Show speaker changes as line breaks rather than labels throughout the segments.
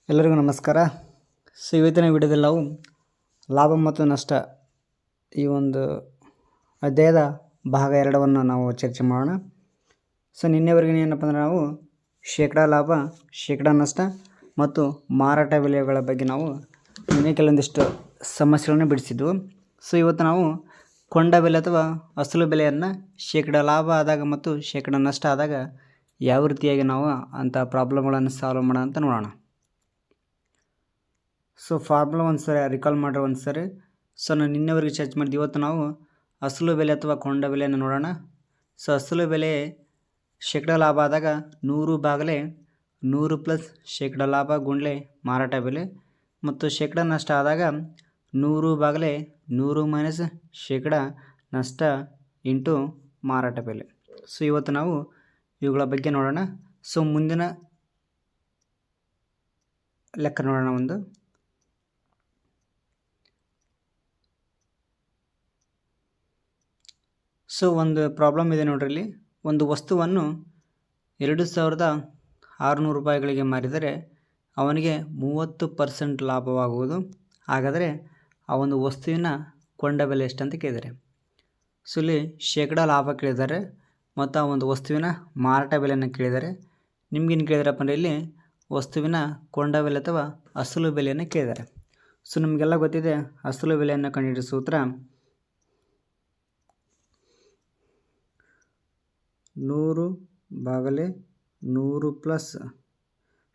ಎಲ್ಲರಿಗೂ ನಮಸ್ಕಾರ. ಸೊ ಇವತ್ತಿನ ವಿಡಿಯೋದಲ್ಲಿ ನಾವು ಲಾಭ ಮತ್ತು ನಷ್ಟ ಈ ಒಂದು ಅಧ್ಯಾಯದ ಭಾಗ 2ವನ್ನು ನಾವು ಚರ್ಚೆ ಮಾಡೋಣ. ಸೊ ನಿನ್ನೆವರೆಗೆ ಏನಪ್ಪ ಅಂದರೆ ನಾವು ಶೇಕಡಾ ಲಾಭ, ಶೇಕಡಾ ನಷ್ಟ ಮತ್ತು ಮಾರಾಟ ಬೆಲೆಗಳ ಬಗ್ಗೆ ನಾವು ನಿನ್ನೆ ಕೆಲವೊಂದಿಷ್ಟು ಸಮಸ್ಯೆಗಳನ್ನು ಬಿಡಿಸಿದ್ವು. ಸೊ ಇವತ್ತು ನಾವು ಕೊಂಡ ಬೆಲೆ ಅಥವಾ ಅಸಲು ಬೆಲೆಯನ್ನು ಶೇಕಡಾ ಲಾಭ ಆದಾಗ ಮತ್ತು ಶೇಕಡಾ ನಷ್ಟ ಆದಾಗ ಯಾವ ರೀತಿಯಾಗಿ ನಾವು ಅಂಥ ಪ್ರಾಬ್ಲಮ್ಗಳನ್ನು ಸಾಲ್ವ್ ಮಾಡೋಣ ಅಂತ ನೋಡೋಣ. ಸೊ ಫಾರ್ಮುಲಾ ಒಂದು ಸರಿ ರಿಕಾಲ್ ಮಾಡ್ರೆ ಒಂದು ಸರಿ. ಸೊ ನಾನು ನಿನ್ನೆವರೆಗೆ ಚರ್ಚೆ ಮಾಡಿದ್ವಿ. ಇವತ್ತು ನಾವು ಅಸಲು ಬೆಲೆ ಅಥವಾ ಕೊಂಡ ಬೆಲೆಯನ್ನು ನೋಡೋಣ. ಸೊ ಅಸಲು ಬೆಲೆ ಶೇಕಡಾ ಲಾಭ ಆದಾಗ 100/100 ಪ್ಲಸ್ ಶೇಕಡಾ ಲಾಭ ಗುಂಡ್ಲೆ ಮಾರಾಟ ಬೆಲೆ, ಮತ್ತು ಶೇಕಡಾ ನಷ್ಟ ಆದಾಗ 100/100 ಮೈನಸ್ ಶೇಕಡಾ ನಷ್ಟ ಇಂಟು ಮಾರಾಟ ಬೆಲೆ. ಸೊ ಇವತ್ತು ನಾವು ಇವುಗಳ ಬಗ್ಗೆ ನೋಡೋಣ. ಸೊ ಮುಂದಿನ ಲೆಕ್ಕ ನೋಡೋಣ. ಒಂದು ಪ್ರಾಬ್ಲಮ್ ಇದೆ ನೋಡ್ರಿ. ಇಲ್ಲಿ ಒಂದು ವಸ್ತುವನ್ನು 2600 ರೂಪಾಯಿಗಳಿಗೆ ಮಾರಿದರೆ ಅವನಿಗೆ 30% ಲಾಭವಾಗುವುದು. ಹಾಗಾದರೆ ಆ ಒಂದು ವಸ್ತುವಿನ ಕೊಂಡ ಬೆಲೆ ಎಷ್ಟಂತ ಕೇಳಿದ್ದಾರೆ. ಸೊ ಇಲ್ಲಿ ಶೇಕಡಾ ಲಾಭ ಕೇಳಿದ್ದಾರೆ ಮತ್ತು ಆ ಒಂದು ವಸ್ತುವಿನ ಮಾರಾಟ ಬೆಲೆಯನ್ನು ಕೇಳಿದ್ದಾರೆ. ನಿಮ್ಗೇನು ಕೇಳಿದಾರಪ್ಪ ಅಂದರೆ ಇಲ್ಲಿ ವಸ್ತುವಿನ ಕೊಂಡ ಬೆಲೆ ಅಥವಾ ಅಸಲು ಬೆಲೆಯನ್ನು ಕೇಳಿದ್ದಾರೆ. ಸೊ ನಿಮಗೆಲ್ಲ ಗೊತ್ತಿದೆ ಅಸಲು ಬೆಲೆಯನ್ನು ಕಂಡುಹಿಡಿಯುವ ಸೂತ್ರ 100/100 ಪ್ಲಸ್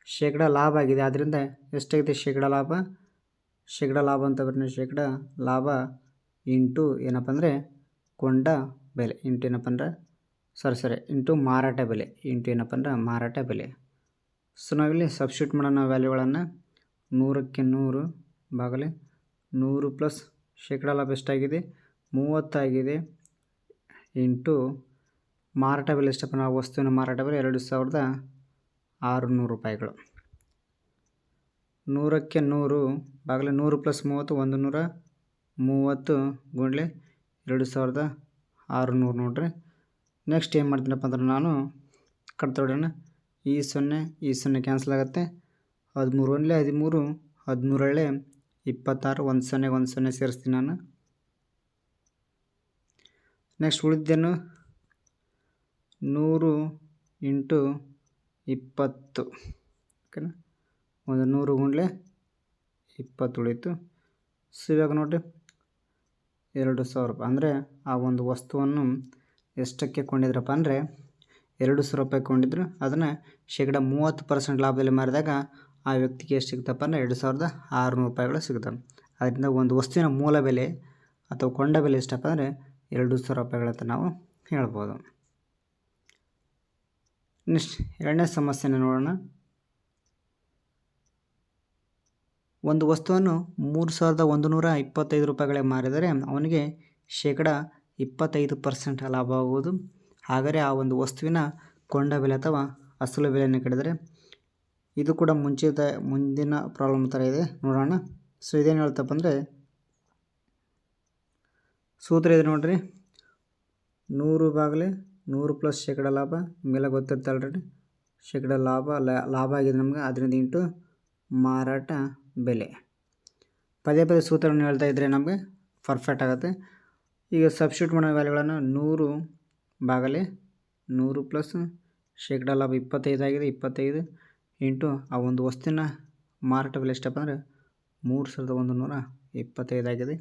ಶೇಕಡಾ ಲಾಭ ಆಗಿದೆ. ಆದ್ದರಿಂದ ಎಷ್ಟಾಗಿದೆ ಶೇಕಡಾ ಲಾಭ ಅಂತ ಬರ್ತೀನಿ. ಶೇಕಡಾ ಲಾಭ ಇಂಟು ಏನಪ್ಪ ಅಂದರೆ ಕೊಂಡ ಬೆಲೆ ಇಂಟು ಏನಪ್ಪ ಅಂದರೆ ಇಂಟು ಮಾರಾಟ ಬೆಲೆ ಏನಪ್ಪ ಅಂದರೆ ಮಾರಾಟ ಬೆಲೆ. ಸೊ ನಾವಿಲ್ಲಿ ಸಬ್ಸ್ಟಿಟ್ಯೂಟ್ ಮಾಡೋಣ ವ್ಯಾಲ್ಯೂಗಳನ್ನು. 100/100 ಪ್ಲಸ್ ಶೇಕಡಾ ಲಾಭ ಎಷ್ಟಾಗಿದೆ 30 ಆಗಿದೆ ಇಂಟು ಮಾರಾಟ ಬೆಲೆ ಎಷ್ಟಪ್ಪ. ನಾವು ವಸ್ತುವಿನ ಮಾರಾಟ ಬೆಲೆ 2600 ರೂಪಾಯಿಗಳು. 100/100 ಪ್ಲಸ್ 30 130 ಗುಂಡ್ಲೆ 2600 ನೋಡ್ರಿ. ನೆಕ್ಸ್ಟ್ ಏನು ಮಾಡ್ತೀನಪ್ಪ ಅಂದ್ರೆ ನಾನು ಕಟ್ತೊಡೋಣ. ಈ 0 ಕ್ಯಾನ್ಸಲ್ ಆಗುತ್ತೆ. 13 13 13 26 10 ಸೇರಿಸ್ತೀನಿ ನಾನು. ನೆಕ್ಸ್ಟ್ ಉಳಿದ್ದೇನು 100 ಇಂಟು 20 ಓಕೆನಾ. 100 ಗುಂಡ್ಲೆ 20 ಉಳೀತು. ಸೊ ಇವಾಗ ನೋಡಿರಿ 2000 ರೂಪಾಯಿ ಅಂದರೆ ಆ ಒಂದು ವಸ್ತುವನ್ನು ಎಷ್ಟಕ್ಕೆ ಕೊಂಡಿದ್ರಪ್ಪ ಅಂದರೆ 2000 ರೂಪಾಯಿ ಕೊಂಡಿದ್ರು. ಅದನ್ನು ಶೇಕಡಾ 30% ಲಾಭದಲ್ಲಿ ಮಾರಿದಾಗ ಆ ವ್ಯಕ್ತಿಗೆ ಎಷ್ಟು ಸಿಗುತ್ತಪ್ಪ ಅಂದರೆ 2600 ರೂಪಾಯಿಗಳು ಸಿಗುತ್ತವೆ. ಅದರಿಂದ ಒಂದು ವಸ್ತುವಿನ ಮೂಲ ಬೆಲೆ ಅಥವಾ ಕೊಂಡ ಬೆಲೆ ಎಷ್ಟಪ್ಪ ಅಂದರೆ 2000 ರೂಪಾಯಿಗಳಂತ ನಾವು ಹೇಳ್ಬೋದು. ನೆಕ್ಸ್ಟ್ ಎರಡನೇ ಸಮಸ್ಯೆನ ನೋಡೋಣ. ಒಂದು ವಸ್ತುವನ್ನು 3125 ರೂಪಾಯಿಗಳಿಗೆ ಮಾರಿದರೆ ಅವನಿಗೆ ಶೇಕಡಾ 25% ಲಾಭವಾಗುವುದು. ಹಾಗಾದರೆ ಆ ಒಂದು ವಸ್ತುವಿನ ಕೊಂಡ ಬೆಲೆ ಅಥವಾ ಅಸಲು ಬೆಲೆಯನ್ನು ಕಡಿದರೆ. ಇದು ಕೂಡ ಮುಂದಿನ ಪ್ರಾಬ್ಲಮ್ ಥರ ಇದೆ ನೋಡೋಣ. ಸೊ ಇದೇನು ಹೇಳ್ತಪ್ಪ ಅಂದರೆ ಸೂತ್ರ ಇದೆ ನೋಡ್ರಿ. 100/100 ಪ್ಲಸ್ ಶೇಕಡಾ ಲಾಭ ನಿಮಗೆಲ್ಲ ಗೊತ್ತಿರುತ್ತೆ ಆಲ್ರೆಡಿ. ಶೇಕಡಾ ಲಾಭ ಆಗಿದೆ ನಮ್ಗೆ, ಅದರಿಂದ ಇಂಟು ಮಾರಾಟ ಬೆಲೆ. ಪದೇ ಸೂತ್ರವನ್ನು ಹೇಳ್ತಾ ಇದ್ದರೆ ನಮಗೆ ಪರ್ಫೆಕ್ಟ್ ಆಗುತ್ತೆ. ಈಗ ಸಬ್ಸ್ಟಿಟ್ಯೂಟ್ ಮಾಡೋ ವ್ಯಾಲ್ಯೂಗಳನ್ನು 100/100 ಪ್ಲಸ್ ಶೇಕಡಾ ಲಾಭ 25 ಆಗಿದೆ. 25 ಇಂಟು ಆ ಒಂದು ವಸ್ತುವಿನ ಮಾರಾಟ ಬೆಲೆ ಎಷ್ಟಪ್ಪ ಅಂದರೆ 3125 ಆಗಿದೆ.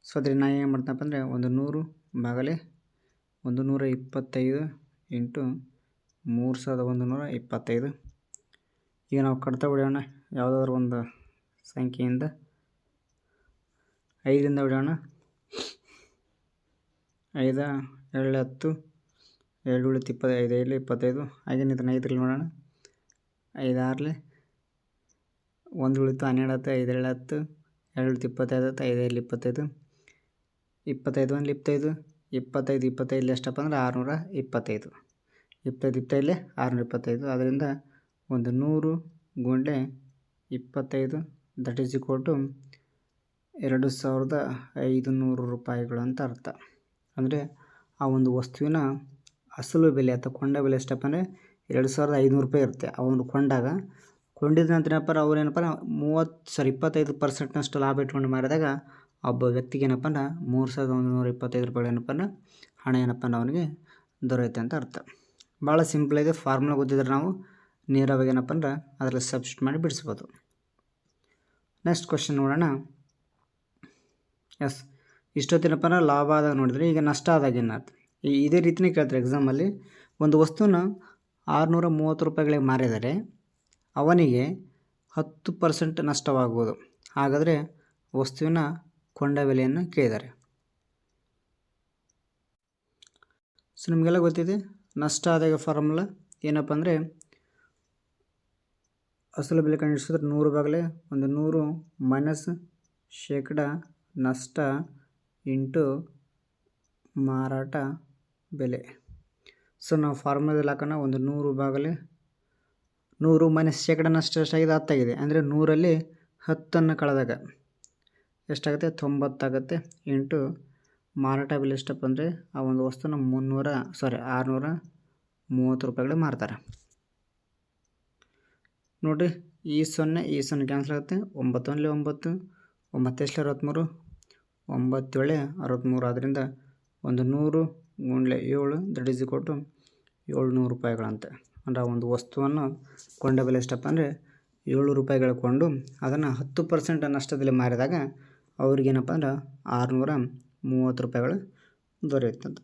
ಸೊ ಅದರಿಂದ ನಾನು ಏನು ಮಾಡ್ತೀನಪ್ಪ ಅಂದರೆ 100/125 ಇಂಟು 3125. ಈಗ ನಾವು ಕಟ್ತಾ ಹೊಡೆಯೋಣ ಯಾವುದಾದ್ರೂ ಒಂದು ಸಂಖ್ಯೆಯಿಂದ. 5ರಿಂದ ಹೊಡೆಯೋಣ. 5 2 10 2 ಉಳಿತು 25 5 25. ಹಾಗೇನು ಇದನ್ನು 5ರಲ್ಲಿ ನೋಡೋಣ. 5 6 1 ಉಳಿತು 12 5 2 10 2 ಉಳಿತು 25 5 5 25 25 1 25 25 25 ಎಷ್ಟಪ್ಪ ಅಂದರೆ 625. 25 625. ಅದರಿಂದ 100 ಗುಂಡ್ಲೆ 25 ದಟ್ ಈಸ್ ಈಕ್ವಲ್ ಟು 2500 ರೂಪಾಯಿಗಳು ಅಂತ ಅರ್ಥ. ಅಂದರೆ ಆ ಒಂದು ವಸ್ತುವಿನ ಅಸಲು ಬೆಲೆ ಅಥವಾ ಕೊಂಡ ಬೆಲೆ ಎಷ್ಟಪ್ಪ ಅಂದರೆ 2500 ರೂಪಾಯಿ ಇರುತ್ತೆ. ಅವನು ಕೊಂಡಾಗ ಕೊಂಡಿದ ನಂತರ ಏನಪ್ಪ ಅವ್ರು ಏನಪ್ಪ 25% ಲಾಭ ಇಟ್ಕೊಂಡು ಮಾರಿದಾಗ ಒಬ್ಬ ವ್ಯಕ್ತಿಗೆ ಏನಪ್ಪ ಅಂದ್ರೆ 3125 ರೂಪಾಯಿ ಏನಪ್ಪ ಅಂದ್ರೆ ಹಣ ಏನಪ್ಪ ಅಂದ್ರೆ ಅವನಿಗೆ ದೊರೆಯುತ್ತೆ ಅಂತ ಅರ್ಥ. ಭಾಳ ಸಿಂಪಲ್ ಇದೆ. ಫಾರ್ಮುಲಾ ಗೊತ್ತಿದ್ರೆ ನಾವು ನೇರವಾಗಿ ಏನಪ್ಪ ಅಂದ್ರೆ ಅದರಲ್ಲಿ ಸಬ್ಸ್ಟಿಟ್ಯೂಟ್ ಮಾಡಿ ಬಿಡಿಸ್ಬೋದು. ನೆಕ್ಸ್ಟ್ ಕ್ವಶನ್ ನೋಡೋಣ. ಎಸ್, ಇಷ್ಟೊತ್ತೇನಪ್ಪ ಅಂದ್ರೆ ಲಾಭ ಆದಾಗ ನೋಡಿದರೆ ಈಗ ನಷ್ಟ ಆದಾಗ ಏನಾಯ್ತು ಇದೇ ರೀತಿಯೇ ಕೇಳ್ತಾರೆ ಎಕ್ಸಾಮಲ್ಲಿ. ಒಂದು ವಸ್ತುನ 630 ರೂಪಾಯಿಗಳಿಗೆ ಮಾರಿದರೆ ಅವನಿಗೆ 10% ನಷ್ಟವಾಗುವುದು. ಹಾಗಾದರೆ ವಸ್ತುವಿನ ಕೊಂಡ ಬೆಲೆಯನ್ನು ಕೇಳಿದ್ದಾರೆ. ಸೊ ನಿಮಗೆಲ್ಲ ಗೊತ್ತಿದೆ ನಷ್ಟ ಆದಾಗ ಫಾರ್ಮುಲಾ ಏನಪ್ಪ ಅಂದರೆ ಅಸಲು ಬೆಲೆ ಕಂಡುಹಿಡಿಸಿದ್ರೆ 100 ಭಾಗಲೇ 100 ಮೈನಸ್ ಶೇಕಡ ನಷ್ಟ ಇಂಟು ಮಾರಾಟ ಬೆಲೆ. ಸೊ ನಾವು ಫಾರ್ಮುಲಾದಲ್ಲಿ ಹಾಕೋಣ. 100 ಭಾಗಲೇ 100 ಮೈನಸ್ ಶೇಕಡ ನಷ್ಟ ಎಷ್ಟಾಗಿದೆ? 10 ಆಗಿದೆ. ಅಂದರೆ 100ರಲ್ಲಿ 10 ಕಳೆದಾಗ ಎಷ್ಟಾಗುತ್ತೆ? 90 ಆಗುತ್ತೆ. ಇಂಟು ಮಾರಾಟ ಬೆಲೆ ಎಷ್ಟಪ್ಪ ಅಂದರೆ ಆ ಒಂದು ವಸ್ತುನ 630 ರೂಪಾಯಿಗಳು ಮಾರ್ತಾರೆ. ನೋಡಿರಿ, ಈ 0 ಕ್ಯಾನ್ಸಲ್ ಆಗುತ್ತೆ. 9 9 9 63 9 63. ಆದ್ದರಿಂದ 100 ಗುಂಡ್ಲೆ 7 ದಟ್ ಈಸ್ ಈಕ್ವಲ್ ಟು 700 ರೂಪಾಯಿಗಳಂತೆ. ಅಂದರೆ ಆ ಒಂದು ವಸ್ತುವನ್ನು ಕೊಂಡ ಬೆಲೆ ಎಷ್ಟಪ್ಪ ಅಂದರೆ 700 ರೂಪಾಯಿಗಳು ಕೊಂಡು ಅದನ್ನು 10% ನಷ್ಟದಲ್ಲಿ ಮಾರಿದಾಗ ಅವ್ರಿಗೇನಪ್ಪ ಅಂದ್ರೆ 630 ರೂಪಾಯಿಗಳು ದೊರೆಯುತ್ತದೆ.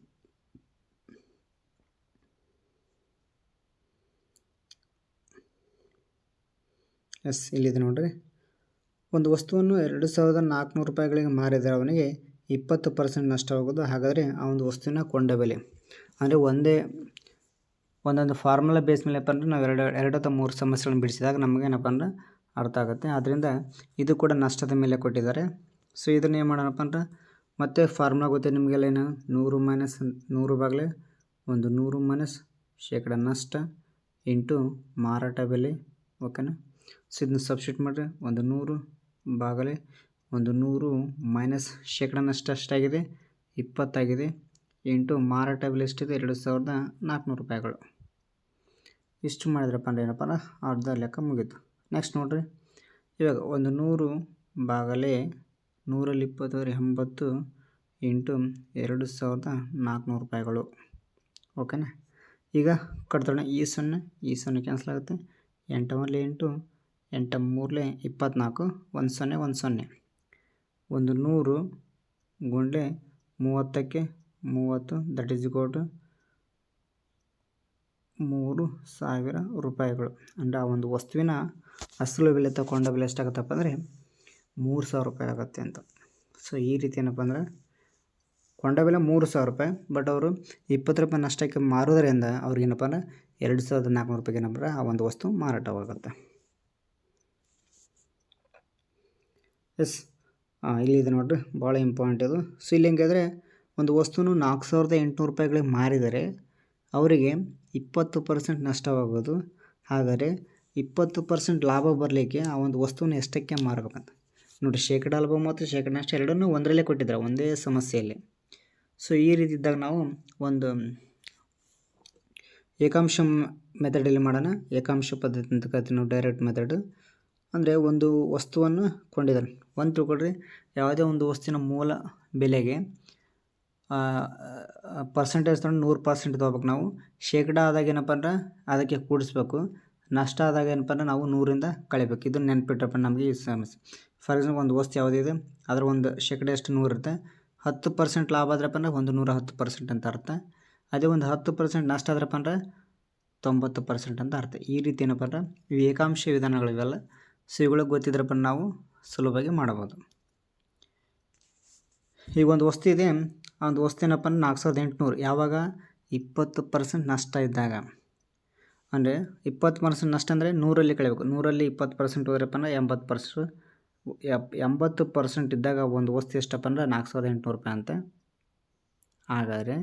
ಎಸ್, ಇಲ್ಲಿದೆ ನೋಡಿರಿ. ಒಂದು ವಸ್ತುವನ್ನು 2400 ರೂಪಾಯಿಗಳಿಗೆ ಮಾರಿದರೆ ಅವನಿಗೆ 20% ನಷ್ಟವಾಗೋದು. ಹಾಗಾದರೆ ಆ ಒಂದು ವಸ್ತುವಿನ ಕೊಂಡ ಬೆಲೆ ಅಂದರೆ ಒಂದೊಂದು ಫಾರ್ಮುಲಾ ಬೇಸ್ ಮೇಲೆ ಏನಪ್ಪ ಅಂದರೆ ನಾವು 2 ಅಥವಾ 3 ಸಮಸ್ಯೆಗಳನ್ನು ಬಿಡಿಸಿದಾಗ ನಮಗೇನಪ್ಪ ಅಂದ್ರೆ ಅರ್ಥ ಆಗುತ್ತೆ. ಆದ್ದರಿಂದ ಇದು ಕೂಡ ನಷ್ಟದ ಮೇಲೆ ಕೊಟ್ಟಿದ್ದಾರೆ. ಸೊ ಇದನ್ನು ಏನು ಮಾಡೋಣಪ್ಪ ಅಂದ್ರೆ ಮತ್ತೆ ಫಾರ್ಮುಲಾ ಗೊತ್ತಿದೆ ನಿಮಗೆಲ್ಲ ಏನು? 100 ಮೈನಸ್ 100 ಭಾಗಲೇ 100 ಮೈನಸ್ ಶೇಕಡ ನಷ್ಟ ಇಂಟು ಮಾರಾಟ ಬೆಲೆ. ಓಕೆನಾ? ಸೊ ಇದನ್ನ ಸಬ್ಸ್ಟಿಟ್ಯೂಟ್ ಮಾಡಿರಿ. 100 ಭಾಗಲೇ 100 ಮೈನಸ್ ಶೇಕಡ ನಷ್ಟ ಎಷ್ಟಾಗಿದೆ? 20 ಆಗಿದೆ. ಇಂಟು ಮಾರಾಟ ಬೆಲೆ ಎಷ್ಟಿದೆ? 2400 ರೂಪಾಯಿಗಳು. ಇಷ್ಟು ಮಾಡಿದ್ರಪ್ಪ ಅಂದ್ರೆ ಏನಪ್ಪ ಅಂದ್ರೆ ಅರ್ಧ ಲೆಕ್ಕ ಮುಗೀತು. ನೆಕ್ಸ್ಟ್ ನೋಡಿರಿ, ಇವಾಗ 100 ಭಾಗಲೇ 100ರಲ್ಲಿ 20 80 ಇಂಟು 2400 ರೂಪಾಯಿಗಳು. ಓಕೆನಾ? ಈಗ ಕಟ್ತೋಣ. ಈ 0 ಕ್ಯಾನ್ಸಲ್ ಆಗುತ್ತೆ. 8 8 8 3 24 1 0 1 0. 100 ಗುಂಡ್ಲೆ 30ಕ್ಕೆ 30 ದಟ್ ಈಸ್ ಈಕ್ವಲ್ ಟು 3000 ರೂಪಾಯಿಗಳು. ಅಂದರೆ ಆ ಒಂದು ವಸ್ತುವಿನ ಅಸಲು ಬೆಲೆ ತಗೊಂಡ ಬೆಲೆ ಎಷ್ಟಾಗುತ್ತಪ್ಪ ಅಂದರೆ 3000 ರೂಪಾಯಿ ಆಗುತ್ತೆ ಅಂತ. ಸೊ ಈ ರೀತಿ ಏನಪ್ಪ ಅಂದರೆ ಕೊಂಡ ಬೆಲೆ 3000 ರೂಪಾಯಿ, ಬಟ್ ಅವರು 20 ರೂಪಾಯಿ ನಷ್ಟಕ್ಕೆ ಮಾರೋದರಿಂದ ಅವ್ರಿಗೇನಪ್ಪ ಅಂದರೆ 2400 ರೂಪಾಯಿಗೆ ಏನಪ್ಪ ಆ ಒಂದು ವಸ್ತು ಮಾರಾಟವಾಗುತ್ತೆ. ಎಸ್, ಇಲ್ಲಿದೆ ನೋಡಿರಿ, ಭಾಳ ಇಂಪಾರ್ಟೆಂಟ್ ಇದು. ಸೊ ಇಲ್ಲಿ ಹೆಂಗಾದರೆ ಒಂದು ವಸ್ತುನು 4800 ರೂಪಾಯಿಗಳಿಗೆ ಮಾರಿದರೆ ಅವರಿಗೆ 20% ನಷ್ಟವಾಗೋದು. ಹಾಗಾದರೆ 20% ಲಾಭ ಬರಲಿಕ್ಕೆ ಆ ಒಂದು ವಸ್ತುವನ್ನು ಎಷ್ಟಕ್ಕೆ ಮಾರಬೇಕಂತ ನೋಡಿ. ಶೇಕಡ ಲಾಭ ಮತ್ತು ಶೇಕಡ ನಷ್ಟ ಎರಡನ್ನೂ ಒಂದರಲ್ಲೇ ಕೊಟ್ಟಿದ್ದಾರೆ, ಒಂದೇ ಸಮಸ್ಯೆಯಲ್ಲಿ. ಸೊ ಈ ರೀತಿ ಇದ್ದಾಗ ನಾವು ಒಂದು ಏಕಾಂಶ ಮೆಥಡಲ್ಲಿ ಮಾಡೋಣ. ಏಕಾಂಶ ಪದ್ಧತಿ ಅಂತ ಕರಿತೀವಿ ನಾವು, ಡೈರೆಕ್ಟ್ ಮೆಥಡ್. ಅಂದರೆ ಒಂದು ವಸ್ತುವನ್ನು ಕೊಂಡಿದ್ದಾರೆ. ಒಂದು ತಿಳ್ಕೊಳ್ರಿ, ಯಾವುದೇ ಒಂದು ವಸ್ತುವಿನ ಮೂಲ ಬೆಲೆಗೆ ಪರ್ಸೆಂಟೇಜ್ ತೊಗೊಂಡು 100% ತೊಗೋಬೇಕು ನಾವು. ಶೇಕಡ ಆದಾಗ ಏನಪ್ಪ ಅಂದ್ರೆ ಅದಕ್ಕೆ ಕೂಡಿಸ್ಬೇಕು. ನಷ್ಟ ಆದಾಗ ಏನಪ್ಪ ಅಂದ್ರೆ ನಾವು 100ರಿಂದ ಕಳಿಬೇಕು. ಇದನ್ನು ನೆನ್ಪಿಟ್ರಪ್ಪ ನಮಗೆ ಈ ಸಮಸ್ಯೆ. ಫಾರ್ ಎಕ್ಸಾಂಪಲ್ ಒಂದು ವಸ್ತು ಯಾವುದಿದೆ ಅದರ ಒಂದು ಶೇಕಡ ಎಷ್ಟು 100 ಇರುತ್ತೆ. 10% ಲಾಭ ಆದ್ರಪ್ಪ ಅಂದ್ರೆ 110% ಅಂತ ಅರ್ಥ. ಅದೇ ಒಂದು 10% ನಷ್ಟ ಆದ್ರಪ್ಪ ಅಂದ್ರೆ 90% ಅಂತ ಅರ್ಥ. ಈ ರೀತಿ ಏನಪ್ಪ ಅಂದ್ರೆ ಇವು ಏಕಾಂಶ ವಿಧಾನಗಳಿವೆಲ್ಲ. ಸೊ ಇವುಗಳಿಗೆ ಗೊತ್ತಿದ್ರಪ್ಪ ನಾವು ಸುಲಭವಾಗಿ ಮಾಡಬಹುದು. ಈಗ ಒಂದು ವಸ್ತು ಇದೆ, ಆ ಒಂದು ವಸ್ತು ಏನಪ್ಪ ಅಂದ್ರೆ 4800. ಯಾವಾಗ? 20% ನಷ್ಟ ಇದ್ದಾಗ. ಅಂದರೆ 20% ನಷ್ಟ ಅಂದರೆ 100ರಲ್ಲಿ ಕಳಿಬೇಕು. 100ರಲ್ಲಿ 20% ಹೋದ್ರಪ್ಪ ಅಂದ್ರೆ 80%. 80% ಇದ್ದಾಗ ಒಂದು ವಸ್ತು ಎಷ್ಟಪ್ಪ ಅಂದ್ರೆ 4800 ರೂಪಾಯಿ ಅಂತ. ಹಾಗಾದರೆ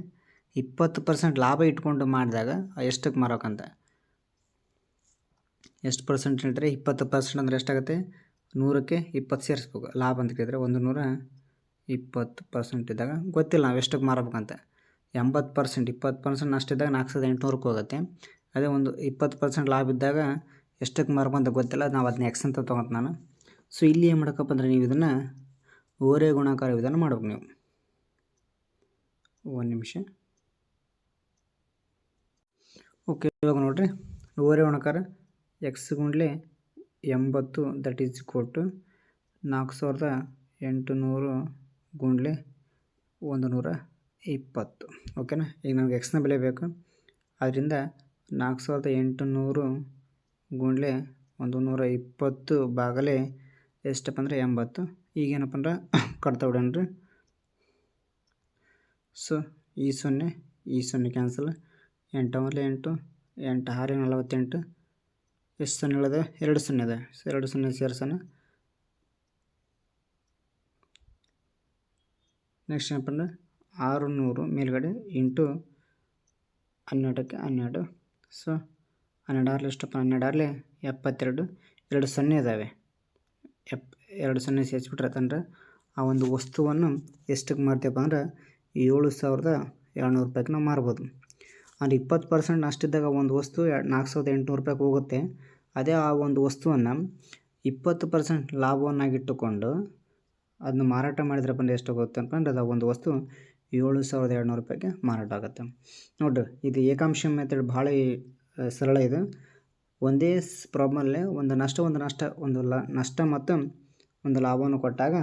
20% ಲಾಭ ಇಟ್ಕೊಂಡು ಮಾಡಿದಾಗ ಎಷ್ಟಕ್ಕೆ ಮಾರೋಕ್ಕಂತ? ಎಷ್ಟು ಪರ್ಸೆಂಟ್ ಹೇಳ್ತಾರೆ? 20% ಅಂದರೆ ಎಷ್ಟಾಗುತ್ತೆ? 100ಕ್ಕೆ 20 ಸೇರಿಸ್ಬೇಕು. ಲಾಭ ಅಂತ ಕೇಳಿದರೆ 120% ಇದ್ದಾಗ ಗೊತ್ತಿಲ್ಲ ನಾವು ಎಷ್ಟಕ್ಕೆ ಮಾರಬೇಕಂತ. 80% 20% ನಷ್ಟ ಇದ್ದಾಗ 4800ಕ್ಕೆ ಹೋಗುತ್ತೆ. ಅದೇ ಒಂದು 20% ಲಾಭ ಇದ್ದಾಗ ಎಷ್ಟಕ್ಕೆ ಮಾರ್ಬೋದು ಅಂತ ಗೊತ್ತಿಲ್ಲ, ನಾವು ಅದನ್ನ ಎಕ್ಸ್ ಅಂತ ತೊಗೊಂತ ನಾನು. ಸೊ ಇಲ್ಲಿ ಏನು ಮಾಡಬೇಕಪ್ಪ ಅಂದರೆ ನೀವು ಇದನ್ನು ಓರೆ ಗುಣಾಕಾರ ವಿಧಾನ ಮಾಡ್ಬೇಕು ನೀವು. ಒಂದು ನಿಮಿಷ. ಓಕೆ, ಇವಾಗ ನೋಡಿರಿ, ಓರೆ ಗುಣಾಕಾರ ಎಕ್ಸ್ ಗುಂಡ್ಲೆ 80 ದಟ್ ಈಸ್ ಕೊಟ್ಟು 4800 ಗುಂಡ್ಲೆ 120. ಓಕೆನಾ. ಈಗ ನಮಗೆ ಎಕ್ಸ್ನ ಬೆಲೆ ಬೇಕು, ಆದ್ದರಿಂದ 4800 ಗುಂಡ್ಲೆ 120 ಭಾಗಲೆ ಎಷ್ಟಪ್ಪ ಅಂದರೆ 80. ಈಗೇನಪ್ಪ ಅಂದ್ರೆ ಕಟ್ತಾ ಬಿಡೋಣ್ರಿ. ಸೊ ಈ 0 ಕ್ಯಾನ್ಸಲ್, 8 8 8 6 48, ಎಷ್ಟು ಸೊನ್ನೆಗಳಿದೆ? 2 0 ಇದೆ. ಸೊ 2 0 ಸೇರ್ಸೋಣ. ನೆಕ್ಸ್ಟ್ ಏನಪ್ಪ ಅಂದರೆ 600 ಮೇಲ್ಗಡೆ ಇಂಟು 12ಕ್ಕೆ 12. ಸೊ 12 ಎಷ್ಟಪ್ಪ? 12 72. 2 0 ಇದ್ದಾವೆ. 2 0 ಸೇರಿಸ್ಬಿಟ್ರೆ ತಂದ್ರೆ ಆ ಒಂದು ವಸ್ತುವನ್ನು ಎಷ್ಟಕ್ಕೆ ಮಾರ್ತೀವಪ್ಪ ಅಂದ್ರೆ 7200 ರೂಪಾಯಿಗೆ ನಾವು ಮಾರ್ಬೋದು. ಅಂದರೆ 20% ನಷ್ಟಿದ್ದಾಗ ಒಂದು ವಸ್ತು 4800 ರೂಪಾಯಿಗೆ ಹೋಗುತ್ತೆ. ಅದೇ ಆ ಒಂದು ವಸ್ತುವನ್ನು 20% ಲಾಭವನ್ನಾಗಿಟ್ಟುಕೊಂಡು ಅದನ್ನು ಮಾರಾಟ ಮಾಡಿದ್ರಪ್ಪ ಅಂದರೆ ಎಷ್ಟು ಹೋಗುತ್ತೆ ಅಂತಂದ್ರೆ ಅದು ಒಂದು ವಸ್ತು 7200 ರೂಪಾಯಿಗೆ ಮಾರಾಟ ಆಗುತ್ತೆ. ನೋಡಿರಿ, ಇದು ಏಕಾಂಶ ಮೆಥಡ್ ಭಾಳ ಸರಳ. ಇದು ಒಂದೇ ಪ್ರಾಬ್ಲಮಲ್ಲೇ ಒಂದು ನಷ್ಟ ಮತ್ತು ಒಂದು ಲಾಭವನ್ನು ಕೊಟ್ಟಾಗ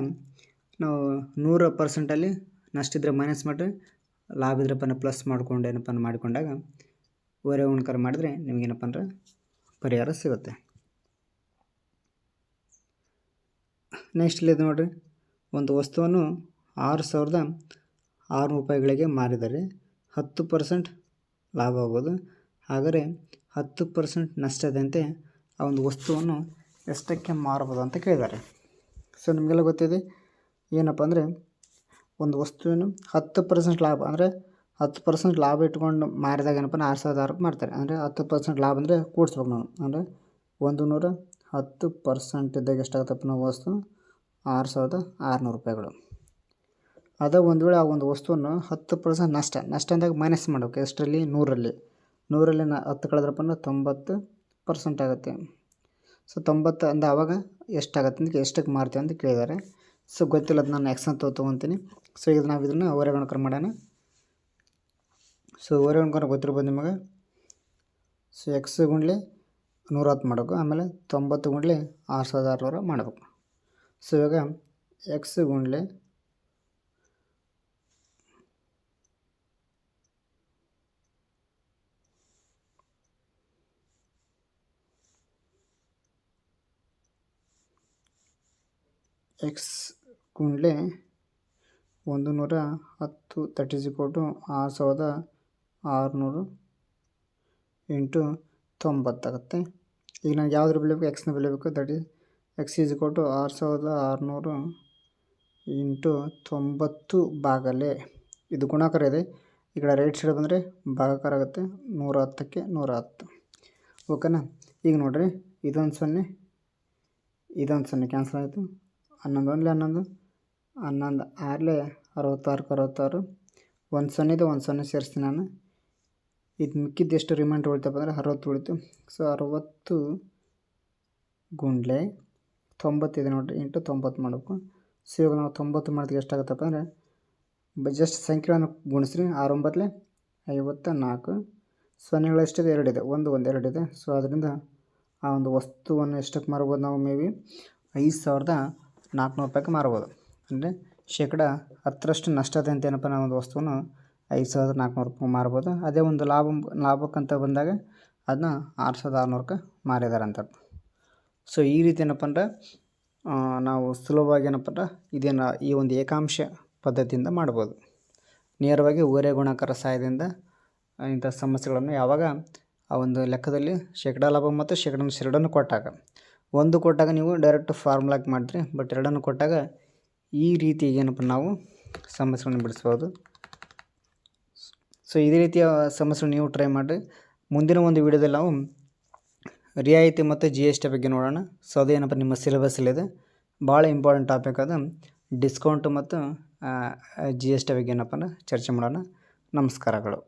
ನಾವು 100%ಅಲ್ಲಿ ನಷ್ಟ ಇದ್ದರೆ ಮೈನಸ್ ಮಾಡಿರಿ, ಲಾಭ ಇದ್ರಪ್ಪ ಪ್ಲಸ್ ಮಾಡ್ಕೊಂಡು ಏನಪ್ಪ ಮಾಡಿಕೊಂಡಾಗ ಓರೆ ಗುಣಾಕಾರ ಮಾಡಿದರೆ ನಿಮಗೇನಪ್ಪ ಅಂದ್ರೆ ಪರಿಹಾರ ಸಿಗುತ್ತೆ. ನೆಕ್ಸ್ಟ್ ಇಲ್ಲಿದೆ ನೋಡಿರಿ, ಒಂದು ವಸ್ತುವನ್ನು 6600 ರೂಪಾಯಿಗಳಿಗೆ ಮಾರಿದರೆ 10% ಲಾಭ ಆಗೋದು. ಹಾಗಾದರೆ 10% ನಷ್ಟದಂತೆ ಆ ಒಂದು ವಸ್ತುವನ್ನು ಎಷ್ಟಕ್ಕೆ ಮಾರಬಹುದು ಅಂತ ಕೇಳಿದ್ದಾರೆ. ಸೊ ನಿಮಗೆಲ್ಲ ಗೊತ್ತಿದೆ ಏನಪ್ಪ ಅಂದರೆ ಒಂದು ವಸ್ತುವಿನ 10% ಲಾಭ ಅಂದರೆ 10% ಲಾಭ ಇಟ್ಕೊಂಡು ಮಾರಿದಾಗ ಏನಪ್ಪ ಅಂದ್ರೆ 6600 ಮಾರ್ತಾರೆ. ಅಂದರೆ 10% ಲಾಭ ಅಂದರೆ ಕೂಡಿಸ್ಬೇಕು ನಾವು. ಅಂದರೆ 110% ಇದ್ದಾಗ ಎಷ್ಟಾಗುತ್ತಪ್ಪ ನಾವು ವಸ್ತು 6600 ರೂಪಾಯಿಗಳು. ಅದ ಒಂದು ವೇಳೆ ಆ ಒಂದು ವಸ್ತುವನ್ನು 10% ನಷ್ಟ ಅಂದಾಗ ಮೈನಸ್ ಮಾಡಬೇಕು. ಎಷ್ಟರಲ್ಲಿ? 100ರಲ್ಲಿ 10 ಕಳೆದ್ರಪ್ಪ ಅಂದ್ರೆ 90% ಆಗುತ್ತೆ. ಸೊ 90 ಅಂದ ಆವಾಗ ಎಷ್ಟಾಗತ್ತೆ ಅಂತ ಎಷ್ಟಕ್ಕೆ ಮಾರ್ತೀವಿ ಅಂತ ಕೇಳಿದ್ದಾರೆ. ಸೊ ಗೊತ್ತಿಲ್ಲ, ಅದು ನಾನು ಎಕ್ಸ್ ಅಂತ ತೊಗೊತೀನಿ. ಸೊ ಇದು ನಾವು ಇದನ್ನು ಓರೆ ಗುಣಾಕಾರ ಮಾಡೋಣ. ಸೊ ಓರೆ ಗುಣಾಕಾರ ಗೊತ್ತಿರ್ಬೋದು ನಿಮಗೆ. ಸೊ ಎಕ್ಸ್ ಗುಂಡ್ಲೆ 110 ಮಾಡಬೇಕು, ಆಮೇಲೆ 90 ಗುಂಡ್ಲೆ 6600 ಮಾಡಬೇಕು. ಸೊ ಇವಾಗ ಎಕ್ಸ್ ಗುಂಡ್ಲೆ ಎಕ್ಸ್ ಗುಂಡ್ಲೆ 110 that is equal to 6600 into 90 ಆಗುತ್ತೆ. ಈಗ ನನಗೆ ಯಾವುದ್ರ ಬೆಲೆ ಬೇಕು? ಎಕ್ಸ್ನ ಬೆಲೆ ಬೇಕು. That is x is equal to 6600 into 90 ಭಾಗಲೆ, ಇದು ಗುಣಾಕಾರ ಇದೆ. ಈ ಕಡೆ ರೈಟ್ ಸೈಡ್ ಬಂದರೆ ಭಾಗಾಕಾರ ಆಗುತ್ತೆ. 110ಕ್ಕೆ 110. ಓಕೆನಾ. ಈಗ ನೋಡಿರಿ, ಇದೊಂದು 0 ಇದೊಂದು 0 ಕ್ಯಾನ್ಸಲ್ ಆಯಿತು. 11 1 11 11 6 66 66. 1 0 ಇದೆ, 1 0 ಸೇರಿಸ್ತೀನಿ ನಾನು. ಇದು ಮಿಕ್ಕಿದ್ದು ಎಷ್ಟು ರಿಮೈಂಡರ್ ಉಳಿತಪ್ಪ ಅಂದರೆ 60 ಉಳಿತು. ಸೊ 60 ಗುಂಡ್ಲೆ 90 ಇದೆ ನೋಡಿರಿ, ಇಂಟು 90 ಮಾಡಬೇಕು. ಸೊ ಇವಾಗ ನಾವು 90 ಮಾಡಿದಾಗ ಎಷ್ಟಾಗುತ್ತಪ್ಪ ಅಂದರೆ ಜಸ್ಟ್ ಸಂಖ್ಯೆಗಳನ್ನು ಗುಣಿಸ್ರಿ. 6 9 54. ಸೊನ್ನೆಗಳು ಎಷ್ಟಿದೆ? 2 ಇದೆ. 1 1 2 ಇದೆ. ಸೊ ಅದರಿಂದ ಆ ಒಂದು ವಸ್ತುವನ್ನು ಎಷ್ಟಕ್ಕೆ ಮಾರ್ಬೋದು ನಾವು? ಮೇ ಬಿ 5400 ರೂಪಾಯಿಗೆ ಮಾರ್ಬೋದು. ಅಂದರೆ 10% ನಷ್ಟದಂತೆ ಏನಪ್ಪ ನಾವು ಒಂದು ವಸ್ತುವನ್ನು 5400 ರೂಪಾಯಿ ಮಾರ್ಬೋದು. ಅದೇ ಒಂದು ಲಾಭಕ್ಕಂತ ಬಂದಾಗ ಅದನ್ನ 6600ಕ್ಕೆ ಮಾರಿದ್ದಾರೆ ಅಂತ. ಸೊ ಈ ರೀತಿ ಏನಪ್ಪ ಅಂದ್ರೆ ನಾವು ಸುಲಭವಾಗಿ ಏನಪ್ಪ ಅಂದ್ರೆ ಇದೇನು ಈ ಒಂದು ಏಕಾಂಶ ಪದ್ಧತಿಯಿಂದ ಮಾಡ್ಬೋದು. ನೇರವಾಗಿ ಓರೆ ಗುಣಾಕಾರ ಸಹಾಯದಿಂದ ಇಂಥ ಸಮಸ್ಯೆಗಳನ್ನು ಯಾವಾಗ ಆ ಒಂದು ಲೆಕ್ಕದಲ್ಲಿ ಶೇಕಡಾ ಲಾಭ ಮತ್ತು ಶೇಕಡಾ ನಷ್ಟ ಎರಡನ್ನು ಕೊಟ್ಟಾಗ, ಒಂದು ಕೊಟ್ಟಾಗ ನೀವು ಡೈರೆಕ್ಟ್ ಫಾರ್ಮುಲಾಕ್ಕೆ ಮಾಡಿದ್ರಿ, ಬಟ್ ಎರಡನ್ನು ಕೊಟ್ಟಾಗ ಈ ರೀತಿ ಏನಪ್ಪ ನಾವು ಸಮಸ್ಯೆಗಳನ್ನು ಬಿಡಿಸ್ಬೋದು. ಸೊ ಇದೇ ರೀತಿಯ ಸಮಸ್ಯೆ ನೀವು ಟ್ರೈ ಮಾಡಿರಿ. ಮುಂದಿನ ಒಂದು ವಿಡಿಯೋದಲ್ಲಿ ನಾವು ರಿಯಾಯಿತಿ ಮತ್ತು GST ಬಗ್ಗೆ ನೋಡೋಣ. ಸೊ ಅದೇನಪ್ಪ ನಿಮ್ಮ ಸಿಲೆಬಸ್ಸಲ್ಲಿದೆ, ಭಾಳ ಇಂಪಾರ್ಟೆಂಟ್ ಟಾಪಿಕ್ ಅದು. ಡಿಸ್ಕೌಂಟ್ ಮತ್ತು GST ಬಗ್ಗೆ ಏನಪ್ಪ ಅಂದ್ರೆ ಚರ್ಚೆ ಮಾಡೋಣ. ನಮಸ್ಕಾರಗಳು.